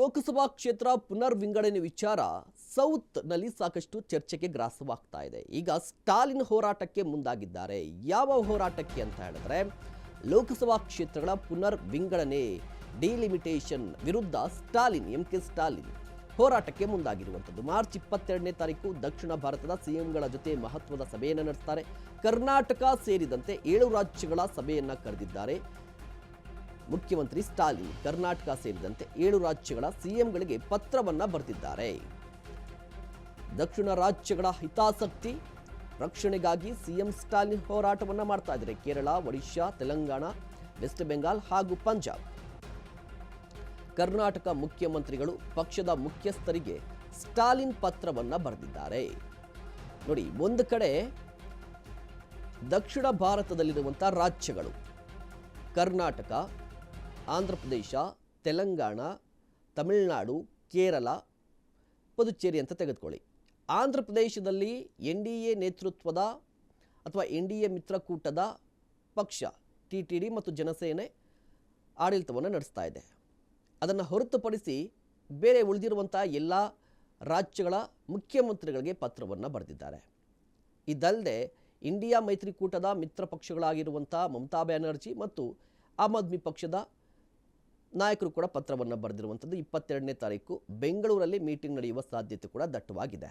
ಲೋಕಸಭಾ ಕ್ಷೇತ್ರ ಪುನರ್ ವಿಂಗಡಣೆ ವಿಚಾರ ಸೌತ್ನಲ್ಲಿ ಸಾಕಷ್ಟು ಚರ್ಚೆಗೆ ಗ್ರಾಸವಾಗ್ತಾ ಇದೆ. ಈಗ ಸ್ಟಾಲಿನ್ ಹೋರಾಟಕ್ಕೆ ಮುಂದಾಗಿದ್ದಾರೆ. ಯಾವ ಹೋರಾಟಕ್ಕೆ ಅಂತ ಹೇಳಿದ್ರೆ ಲೋಕಸಭಾ ಕ್ಷೇತ್ರಗಳ ಪುನರ್ ವಿಂಗಡಣೆ ಡಿಲಿಮಿಟೇಷನ್ ವಿರುದ್ಧ ಸ್ಟಾಲಿನ್ ಎಂಕೆ ಸ್ಟಾಲಿನ್ ಹೋರಾಟಕ್ಕೆ ಮುಂದಾಗಿರುವಂಥದ್ದು. ಮಾರ್ಚ್ 22ನೇ ತಾರೀಕು ದಕ್ಷಿಣ ಭಾರತದ ಸಿಎಂಗಳ ಜೊತೆ ಮಹತ್ವದ ಸಭೆಯನ್ನು ನಡೆಸ್ತಾರೆ. ಕರ್ನಾಟಕ ಸೇರಿದಂತೆ 7 ರಾಜ್ಯಗಳ ಸಭೆಯನ್ನು ಕರೆದಿದ್ದಾರೆ ಮುಖ್ಯಮಂತ್ರಿ ಸ್ಟಾಲಿನ್. ಕರ್ನಾಟಕ ಸೇರಿದಂತೆ 7 ರಾಜ್ಯಗಳ ಸಿಎಂಗಳಿಗೆ ಪತ್ರವನ್ನ ಬರೆದಿದ್ದಾರೆ. ದಕ್ಷಿಣ ರಾಜ್ಯಗಳ ಹಿತಾಸಕ್ತಿ ರಕ್ಷಣೆಗಾಗಿ ಸಿಎಂ ಸ್ಟಾಲಿನ್ ಹೋರಾಟವನ್ನ ಮಾಡ್ತಾ ಇದ್ದಾರೆ. ಕೇರಳ, ಒಡಿಶಾ, ತೆಲಂಗಾಣ, ವೆಸ್ಟ್ ಬೆಂಗಾಲ್ ಹಾಗೂ ಪಂಜಾಬ್. ಕರ್ನಾಟಕ ಮುಖ್ಯಮಂತ್ರಿಗಳು ಪಕ್ಷದ ಮುಖ್ಯಸ್ಥರಿಗೆ ಸ್ಟಾಲಿನ್ ಪತ್ರವನ್ನ ಬರೆದಿದ್ದಾರೆ. ನೋಡಿ, ಒಂದು ಕಡೆ ದಕ್ಷಿಣ ಭಾರತದಲ್ಲಿರುವಂತಹ ರಾಜ್ಯಗಳು ಕರ್ನಾಟಕ, ಆಂಧ್ರ ಪ್ರದೇಶ, ತೆಲಂಗಾಣ, ತಮಿಳುನಾಡು, ಕೇರಳ, ಪುದುಚೇರಿ ಅಂತ ತೆಗೆದುಕೊಳ್ಳಿ. ಆಂಧ್ರ ಪ್ರದೇಶದಲ್ಲಿ NDA ನೇತೃತ್ವದ ಅಥವಾ NDA ಮಿತ್ರಕೂಟದ ಪಕ್ಷ TTD ಮತ್ತು ಜನಸೇನೆ ಆಡಳಿತವನ್ನು ನಡೆಸ್ತಾ ಇದೆ. ಅದನ್ನು ಹೊರತುಪಡಿಸಿ ಬೇರೆ ಉಳಿದಿರುವಂಥ ಎಲ್ಲ ರಾಜ್ಯಗಳ ಮುಖ್ಯಮಂತ್ರಿಗಳಿಗೆ ಪತ್ರವನ್ನು ಬರೆದಿದ್ದಾರೆ. ಇದಲ್ಲದೆ ಇಂಡಿಯಾ ಮೈತ್ರಿಕೂಟದ ಮಿತ್ರ ಪಕ್ಷಗಳಾಗಿರುವಂಥ ಮಮತಾ ಬ್ಯಾನರ್ಜಿ ಮತ್ತು ಆಮ್ ಆದ್ಮಿ ಪಕ್ಷದ ನಾಯಕರು ಕೂಡ ಪತ್ರವನ್ನು ಬರೆದಿರುವಂಥದ್ದು. 22ನೇ ತಾರೀಕು ಬೆಂಗಳೂರಲ್ಲಿ ಮೀಟಿಂಗ್ ನಡೆಯುವ ಸಾಧ್ಯತೆ ಕೂಡ ದಟ್ಟವಾಗಿದೆ.